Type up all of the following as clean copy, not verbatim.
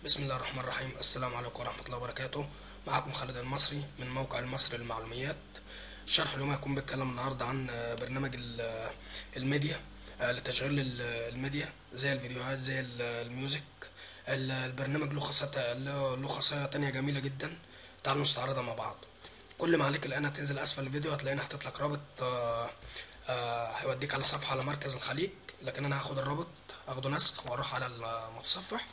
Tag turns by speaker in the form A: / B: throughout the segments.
A: بسم الله الرحمن الرحيم. السلام عليكم ورحمة الله وبركاته. معكم خالد المصري من موقع المصري للمعلومات. الشرح اليوم هيكون بيتكلم النهاردة عن برنامج الميديا، لتشغيل الميديا زي الفيديوهات زي الميوزك. البرنامج له خاصية تانية جميلة جدا. تعالوا نستعرضها مع بعض. كل ما عليك الآن هتنزل أسفل الفيديو هتلاقيني حاطط لك رابط، هيوديك على صفحة على مركز الخليج، لكن أنا هاخد الرابط هاخده نسخ وأروح على المتصفح.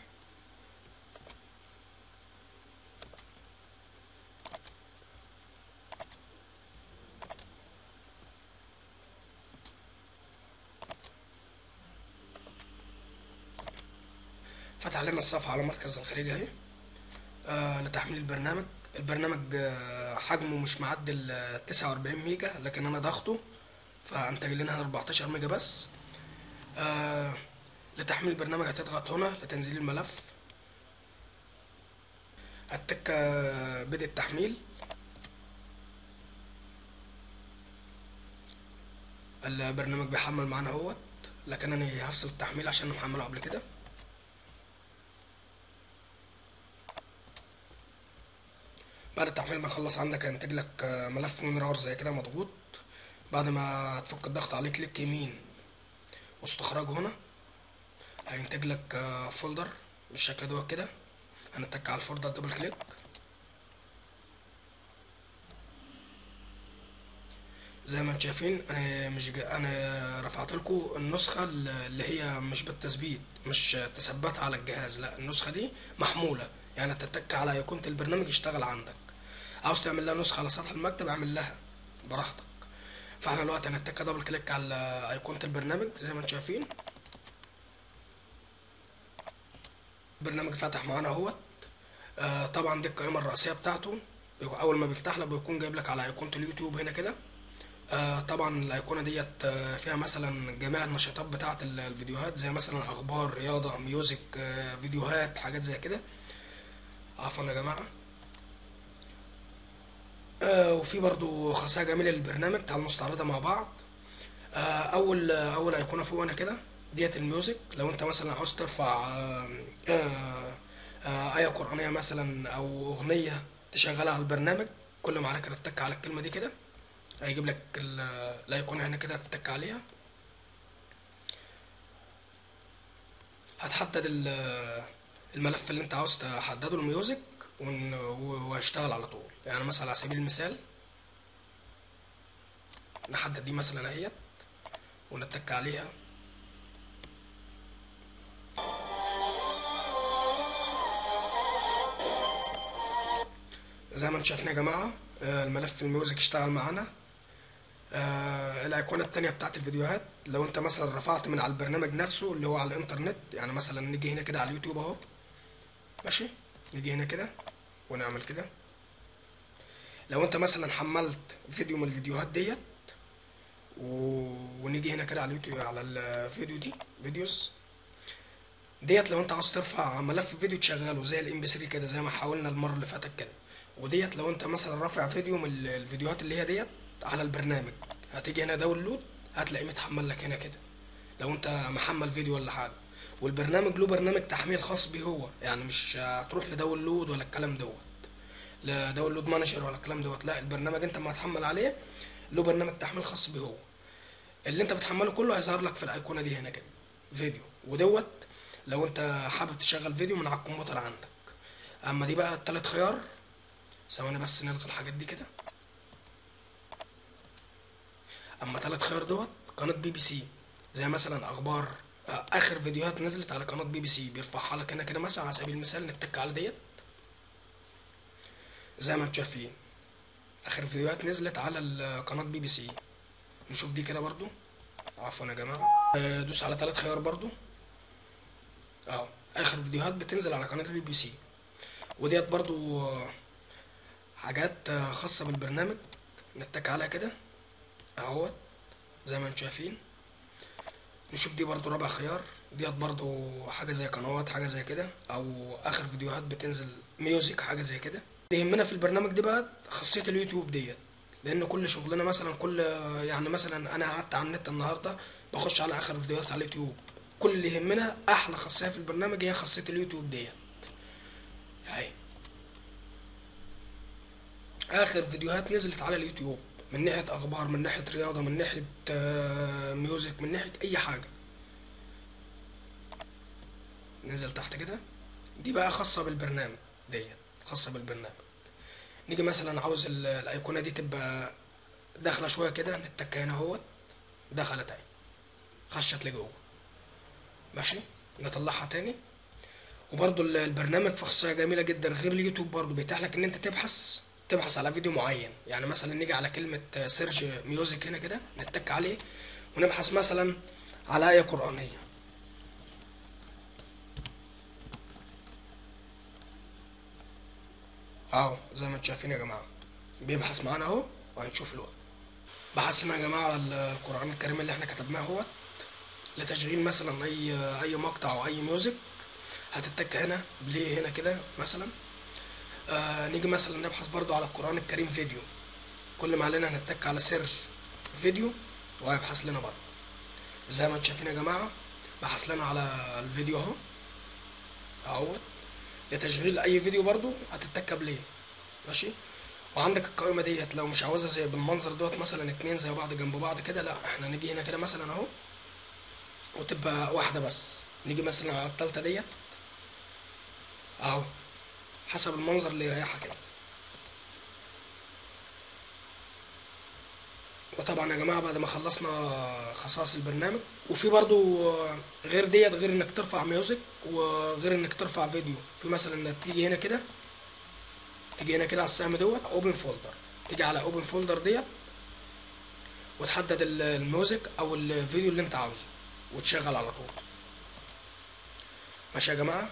A: فتح لنا الصفحة على مركز الخليج اهي. لتحميل البرنامج. البرنامج حجمه مش معدي ال 49 ميجا، لكن انا ضغطه فانتج لنا هنا 14 ميجا بس. لتحميل البرنامج هتضغط هنا لتنزيل الملف، هتك بدء التحميل. البرنامج بيحمل معانا اهوت، لكن انا هفصل التحميل عشان محمله قبل كده. بعد التحميل ما يخلص عندك هينتج لك ملف WinRAR زي كده مضغوط. بعد ما تفك الضغط عليه كليك يمين واستخراجه هنا، هينتج لك فولدر بالشكل دوت كده. هنتك على الفولدر دبل كليك. زي ما انتم شايفين انا مش انا رفعت لكم النسخه اللي هي مش بالتثبيت، مش تثبتها على الجهاز، لا النسخه دي محموله، يعني تتك على ايقونه البرنامج يشتغل عندك. عاوز تعمل لها نسخه على سطح المكتب اعمل لها براحتك. فاحنا دلوقتي هنتك دبل كليك على ايقونه البرنامج زي ما انتم شايفين. البرنامج فتح معانا اهوت. طبعا دي القائمه الرئيسيه بتاعته. اول ما بيفتح لك بيكون جايب لك على ايقونه اليوتيوب هنا كده. طبعا الايقونه ديت فيها مثلا جميع النشاطات بتاعه الفيديوهات، زي مثلا اخبار، رياضه، ميوزك، فيديوهات، حاجات زي كده. عفوا يا جماعه. وفي برضو خاصيه جميله للبرنامج، تعالوا نستعرضها مع بعض. اول ايقونه فوق هنا كده ديت الميوزك. لو انت مثلا عاوز ترفع آية قرآنية مثلا أو أغنية تشغلها على البرنامج، كل ما عليك تتك على الكلمة دي كده هيجيب لك الأيقونة هنا كده، تتك عليها هتحدد الملف اللي انت عاوز تحدده الميوزك وهيشتغل على طول. يعني مثلا على سبيل المثال نحدد دي مثلا اهيت ونتك عليها. زي ما انتم شايفين يا جماعة الملف الميوزك اشتغل معانا. الايقونه التانية بتاعت الفيديوهات، لو انت مثلا رفعت من على البرنامج نفسه اللي هو على الانترنت، يعني مثلا نيجي هنا كده على اليوتيوب اهو، ماشي، نيجي هنا كده ونعمل كده. لو انت مثلا حملت فيديو من الفيديوهات ديت ونيجي هنا كده على اليوتيوب على الفيديو دي فيديوز ديت، لو انت عاوز ترفع ملف فيديو تشغله زي الام بي 3 كده زي ما حاولنا المره اللي فاتت كده. وديت لو انت مثلا رافع فيديو من الفيديوهات اللي هي ديت على البرنامج، هتيجي هنا داونلود هتلاقيه متحمل لك هنا كده. لو انت محمل فيديو ولا حاجه، والبرنامج له برنامج تحميل خاص بيه هو، يعني مش هتروح لداونلود ولا الكلام دوت، لا داونلود مانجر ولا الكلام دوت، لا البرنامج انت ما هتحمل عليه له برنامج تحميل خاص بيه هو. اللي انت بتحمله كله هيظهر لك في الايقونه دي هنا كده فيديو ودوت. لو انت حابب تشغل فيديو من على الكمبيوتر عندك. اما دي بقى التالت خيار، ثواني بس نلغي الحاجات دي كده. اما تالت خيار دوت قناه بي بي سي، زي مثلا اخبار، اخر فيديوهات نزلت على قناه بي بي سي بيرفعها لك هنا كده. مثلا على سبيل المثال نتك على ديت زي ما انتم شايفين اخر فيديوهات نزلت على قناه بي بي سي. نشوف دي كده برضو. عفوا يا جماعه. دوس على تالت خيار برضو اهو، اخر فيديوهات بتنزل على قناه البي بي سي. وديت برضو حاجات خاصه بالبرنامج. نتك عليها كده اهوت زي ما انتم شايفين. نشوف دي برضو رابع خيار. ديت برضو حاجه زي قنوات، حاجه زي كده، او اخر فيديوهات بتنزل ميوزك، حاجه زي كده. اللي يهمنا في البرنامج ده بقى خاصيه اليوتيوب ديت، لان كل شغلنا مثلا يعني مثلا انا قعدت على النت النهارده بخش على اخر فيديوهات على اليوتيوب. كل اللي يهمنا احلى خاصيه في البرنامج هي خاصيه اليوتيوب ديت. اهي اخر فيديوهات نزلت على اليوتيوب، من ناحيه اخبار، من ناحيه رياضه، من ناحيه ميوزك، من ناحيه اي حاجه. نزل تحت كده. دي بقى خاصه بالبرنامج، ديت خاصه بالبرنامج. نيجي مثلا عاوز الايقونه دي تبقى داخله شويه كده، نتك هنا اهوت، دخلت اهي، خشت لجوه. ماشي، نطلعها تاني. وبرضو البرنامج في خاصية جميلة جدا غير اليوتيوب، برضو بيتيح لك ان انت تبحث على فيديو معين. يعني مثلا نيجي على كلمة سيرش ميوزك هنا كده، نتك عليه ونبحث مثلا على آية قرآنية اهو، زي ما انتم شايفين يا جماعة، بيبحث معانا اهو. وهنشوف الوقت بحث لنا يا جماعة على القرآن الكريم اللي احنا كتبناه اهو، لتشغيل مثلا اي مقطع او اي ميوزك. هتتك هنا بلاي هنا كده مثلا. نيجي مثلا نبحث برضو على القرآن الكريم فيديو، كل ما علينا هنتك على سيرش فيديو وهيبحث لنا برضه. زي ما انتم شايفين يا جماعة، بحث لنا على الفيديو اهو اهوت. لتشغيل اي فيديو برضه هتتك بلاي. ماشي. وعندك القائمة ديت لو مش عاوزها زي بالمنظر دوت، مثلا اتنين زي بعض جنب بعض كده، لا احنا نيجي هنا كده مثلا اهو، وتبقى واحدة بس. نيجي مثلا على التالتة ديت اهو، حسب المنظر اللي يريحك كده. وطبعا يا جماعه بعد ما خلصنا خصائص البرنامج، وفي برضو غير ديت، غير انك ترفع ميوزك وغير انك ترفع فيديو، في مثلا انك تيجي هنا كده، تيجي هنا كده على السهم دوت اوبن فولدر، تيجي على اوبن فولدر ديت وتحدد الميوزك او الفيديو اللي انت عاوزه وتشغل على طول. ماشي يا جماعه.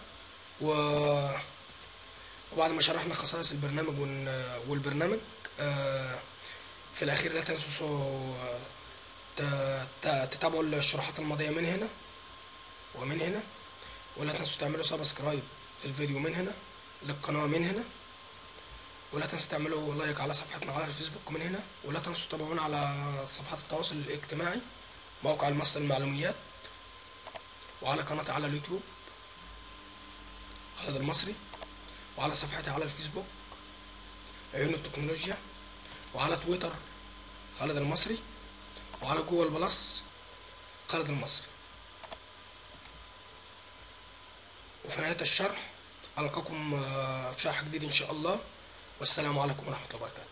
A: و... وبعد ما شرحنا خصائص البرنامج والبرنامج، في الاخير لا تنسوا تتابعوا الشروحات الماضيه من هنا ومن هنا. ولا تنسوا تعملوا سبسكرايب للفيديو من هنا، للقناة من هنا. ولا تنسوا تعملوا لايك على صفحتنا على الفيسبوك من هنا. ولا تنسوا تتابعونا على صفحات التواصل الاجتماعي، موقع المصدر المعلوميات، وعلى قناتي على اليوتيوب خالد المصري، وعلى صفحتي على الفيسبوك عيون التكنولوجيا، وعلى تويتر خالد المصري، وعلى جوجل بلس خالد المصري. وفي نهاية الشرح ألقاكم في شرح جديد إن شاء الله. والسلام عليكم ورحمة الله وبركاته.